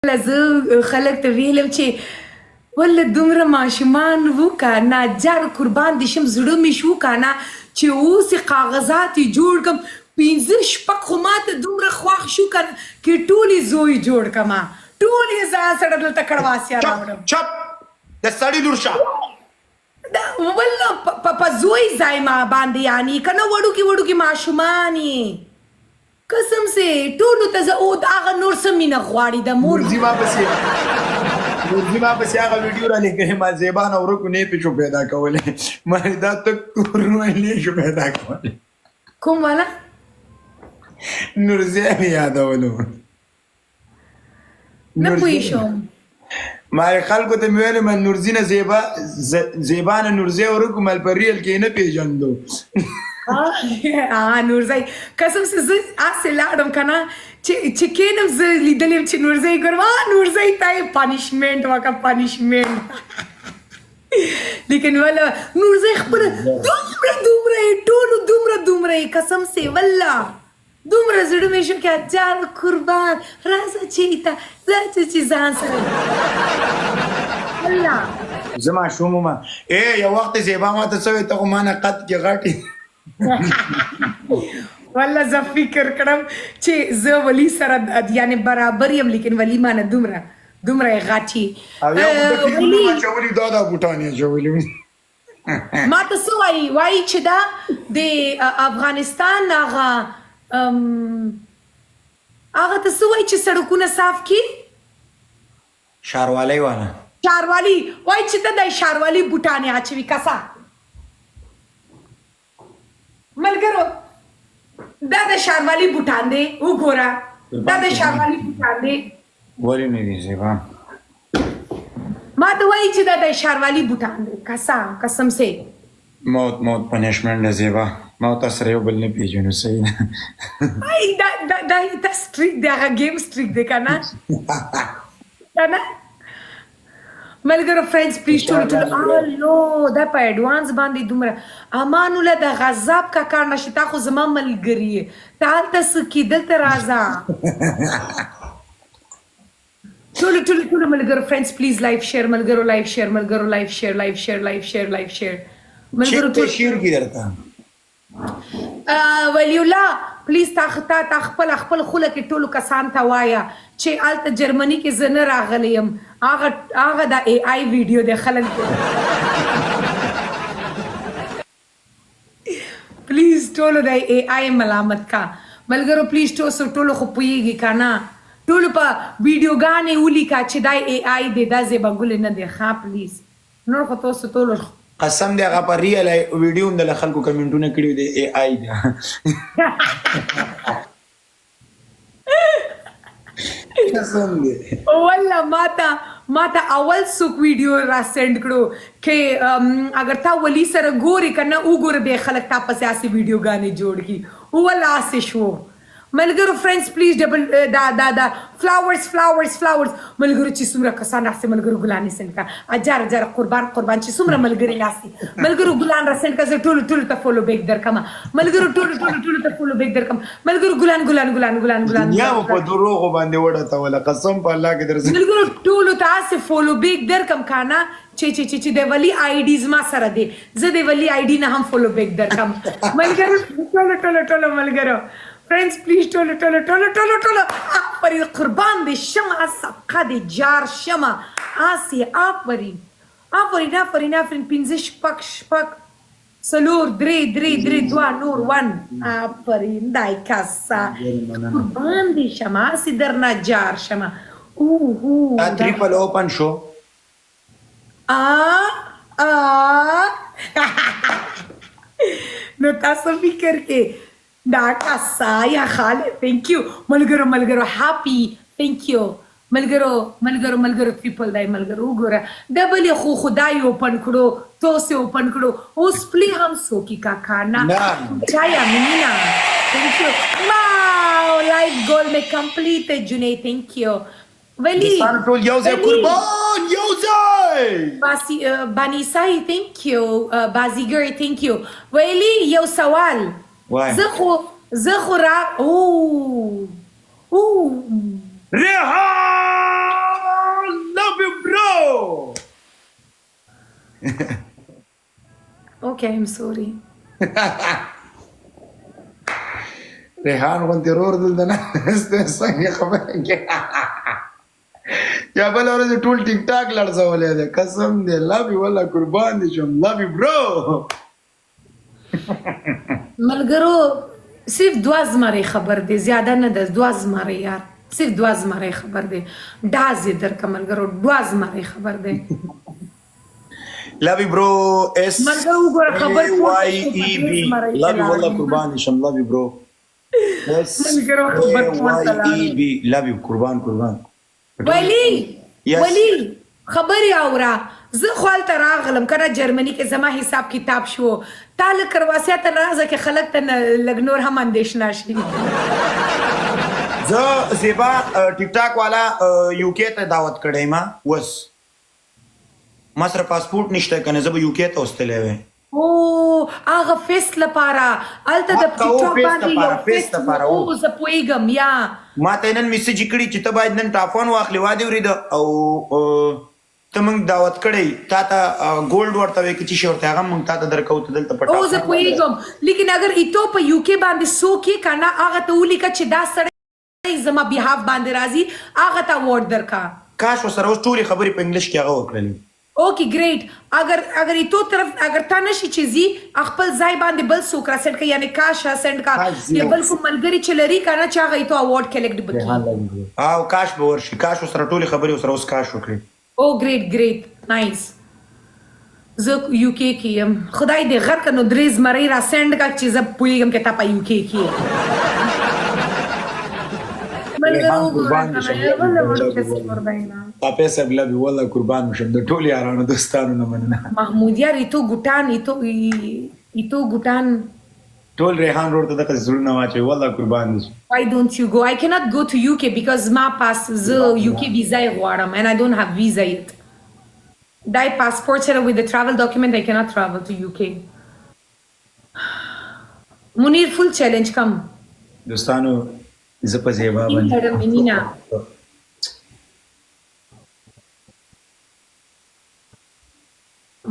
زه خلک ته ویلم چې ولله دومره ماشومان وکړه جار قربان دې شم زړه مې شو کنه چې اوس یې کاغذات یې جوړ کړم 15 شپږ خو ماته دومره خوښ شو کنه چې ټول یې زوی جوړ کړم ټول یې ځان سره دلته کړواسیا راوړم چپ د سړي لور شه والله په زوی ځای ما باندې یعنی کنه وړوکي ماشومان یې قسم سے ټولو ته زه او هغه نور څه مینه غواړي د مور نورزي ما پسې هغه ویډیو را لیکلې ما زیبان او ورکو نه پیچو پیدا کولې ما دا تک ورنولې شو پیدا کولې کوم والا نورزي مې یادولو نه پوه شوم ما خلکو ته مې ویل من نورزي نه زیبان نورزي ورکو مل پر ریل کې نه پیژندو نورزی قسم سے زه هسې لاړم که نه چې کېنم زه لیدلی یم چې نورزی ګورم نورزی ته یې پانشمنټ وکړه پانشمنټ لیکن والله نورزی خپله دومره یې ټولو دومره یې قسم سے والله دومره زړه مې شو که جار قربان راځه چېرته راځه چې ځان سره والله زه ماشوم وم یو وخت زیبا ماته څه وایي ته خو ما نه قد کې غټ والله زه فکر کړم چې زه ولی سره یعنی برابر یم لیکن ولی ما نه دومره یې غټي اچولي دا بوټان یې اچولي ما ته څه وایي چې دا د افغانستان هغه ته څه وایي چې سړکونه صاف کړي ښاروالۍ والا ښاروالي وایي چې ته د ښاروالي بوټان یې اچوي کسه ملګرو دا د ښاروالي بوټان دی وګوره دا د ښاروالي بوټان دی ولې نه دي زیبا ما ته وایي چې دا د ښاروالي بوټان دی قسم سے موت پنشمنټ ده زیبا ما تاسو سره یو بل نه پیژنو صحیح دا سټریک دی هغه گیم سټریک دی که نه ملګرو فرینډز پلیز ټول نو دا په ایډوانس باندې دومره امان الله د غضب کا کار نشته تا خو زما ملګری یې ته هلته څه کې دلته راځه ټولو ملګرو فرینډز پلیز لایف شیر ملګرو لایف شیر ملګرو ټول شیر کی درته ولیالله پلیز تا خپل خوله کې ټولو کسان ته وایه چې هلته جرمني کې زه نه راغلی یم هغه د ای آی ویډیو دی خلک پلیز ټولو د ای آی ملامت کا ملګرو پلیز ټولو خو پوهېږي که نه ټولو په ویډیوګانې ولیکه چې دا ای آی دی دا زیباګل نه دی ښه پلیز نور خو تاسو ټولو قسم دی هغه په ریل ویډیو هم د خلکو کمنټونه کړي د ای آی دی قسم دی والله ماته اول څوک ویډیو را سینډ کړو چې اگر تا ولی سره ګورې که نه وګوره بیا خلک تا پسې هسې ویډیوګانې جوړ کړي والله هسې شو ملګرو فرینډز پلیز ډبل دا فلاورز ملګرو چې څومره کسان راستې ملګرو ګلانې سینډ کړه اجار قربان چې څومره ملګري راستې ملګرو ګلان را سینډ کړه زه ټولو ته فالو بیک درکړم ملګرو ټولو ته فالو بیک درکړم ملګرو ګلان یا په دروغو باندې وړه قسم په الله کې درځي ملګرو ټولو ته هسې فالو بیک درکړم که نه چې د ولی آی ډي زما سره دی زه د ولی آی ډي نه هم فالو بیک درکړم ملګرو ټولو ملګرو فرینډز پلیز ټولو آفرین قربان دې شمه صدقه دې جار شمه هسې آفرین 15 شپږ څلور درې دوه نور 1 آفرین دای کسه قربان دې شمه هسې درنه جار شمه دا تریپل اوپن شو نو تاسو فکر کې دا کسا یا خاله thank you ملګرو happy thank you ملګرو people دای ملګرو وګوره ډبل خو خدای اوپن کړو توسه اوپن کړو اوس پلی هم سوکی کاکا نه چایا مینا thank you wow life goal me complete جنې thank you ولی ټول یو ځای قربان یو ځای بانیسای thank you بازیګر thank you ولی یو سوال زه خو را Rehan, love you bro. Okay, I'm sorry. ریحان غونتی رور دلته ناسته څنګه خبره کې یا بل ورځ ټول ټیک ټاک لړزولې ده قسم دې لو یو والله قربان دي شم لو یو برو ملګرو صرف دوا زمری خبر دی زیاده نه ده دوا زمری یار صرف دوا زمری خبر دی ډاز یې درکه ملګرو دوا زمری خبر دی لو یو برو اس ملګرو وګوره خبر واي ای بی لو یو والله قربان دي شم لو یو برو اس ملګرو خبر واي ای بی لو یو قربان ولی Yes. ولی خبرې اورا زه خپل ته راغلم کنه جرمني کې زما حساب کتاب شو تاله کرواسیا ته راځه کې خلک ته لګ نور هم اندیشنا شي زه زیبا ټیک ټاک والا یو کې ته دعوت کړې ما وس ما سره پاسپورت نشته کنه زه به یو کې ته واستلې وې او هغه فیس لپاره الته د ټیک ټاک باندې یو فیس لپاره او زه پوېګم یا ما ته نن میسج کړی چې ته باید نن ټافون واخلې واده ورید او ته موږ دعوت کړی تا ته ګولډ ورته وې چې شورته هغه موږ تا ته درکو ته دلته پټه او زه پوېګم لیکن اگر ایتو په یو کې باندې سو کې کنه هغه ته ولیکه چې دا سړی زما بیهاف باندې راځي هغه ته وورډ درکا کاش وسره اوس ټولې خبرې په انګلیش کې هغه وکړلې اوکے گریٹ اگر ایتو طرف اگر تا نشي چیزی خپل ځای باندې بل څوک را سند کا یعنی کاش را سند کا یا بل کوم ملګری چې لري کنه چې هغه ایتو اوارډ کلیکټ بکی او کاش به ورشي کاش وسره ټولې خبرې وسره اوس کاش وکړي او گریٹ نایس زه یو کې کیم خدای دې غر کنو دریز مری را سند کا چې زه پویګم کې تا په یو کې کی ملګرو تاسو سب لبي والله قربان مشم د ټول یارانو دوستانو نه مننه محمود یار ایتو ګټان ټول ریحان روډ ته د زړه واچي والله قربان دي why don't you go I cannot go to UK because ما pass the UK visa غواړم and I don't have visa yet dai passport سره with the travel document I cannot travel to UK منیر full challenge come دوستانو زه په زیبا باندې مینا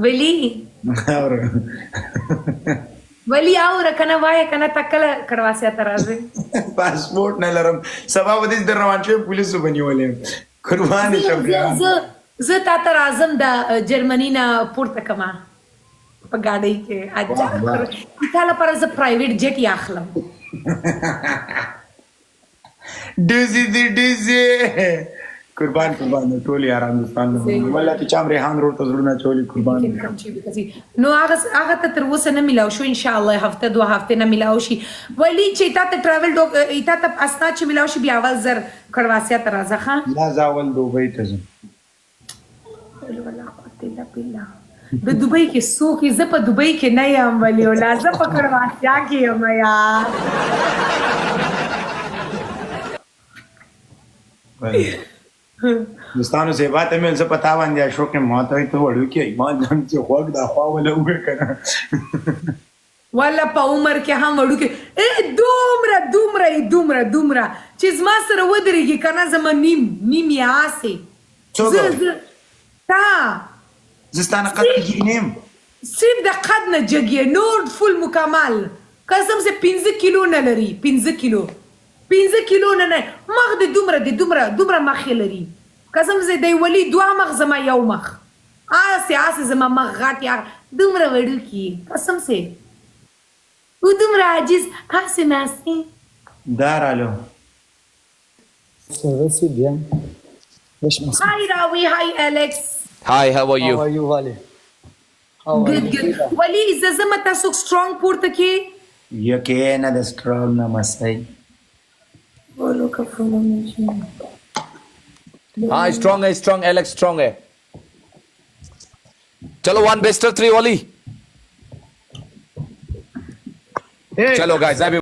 ولی اور کنه وای کنه تکل کړواسیا ترازه پاسپورت نه لرم سبا ودی در روان شي پولیسو بنیولې قربان شم زه تا تر اعظم د جرمنی نه پورته کما په گاډي کې اجا کله پر ز پرایویټ جیټ یاخلم ډیزي قربان ټول یاران دوستان والله ته چام ریحان روډ ته زړونه چولي قربان نو هغه ته تر اوسه نه ملاو شو ان شاء الله هفته دوه هفته نه ملاو شي ولی چې تا ته ټراول ډوک ایتا ته اسناد چې ملاو شي بیا اول زر کړواسیا ته راځه ښه لا زاول دوبۍ ته ځم د دوبۍ کې څوک زه په دوبۍ کې نه یم ولیولا زه په کړواسیا کې یم یار دوستانو زیبا ته مې زه پتا باندې شو کې ما ته ته وړو کې ایمان جان چې خوګ دا خوا ولا وګ کنه ولا په عمر کې هم وړو کې دومره چې زما سره ودرېږي کنه زما نیم یا آسې تا زستانه قد کېږي صرف د قد نه جګې نور فل مکمل قسم سے 15 کیلو نه لري 15 کیلو نه مخ د دومره مخ لري قسم سے دی ولی دوا مخ زما یو مخ آسه زما مخ غټ یا دومره وړو کی قسم سے و دومره عاجز آسه ناسي دارالو Service bien. Hi Rawi, hi Alex. Hi, how are you? How are you, Wali? Good. Wali, زما تاسو strong پورته کې یکه نه د strong نه مسای Hi, strong, Alex, strong. Chalo, 1 best of 3, Wally. Chalo, guys.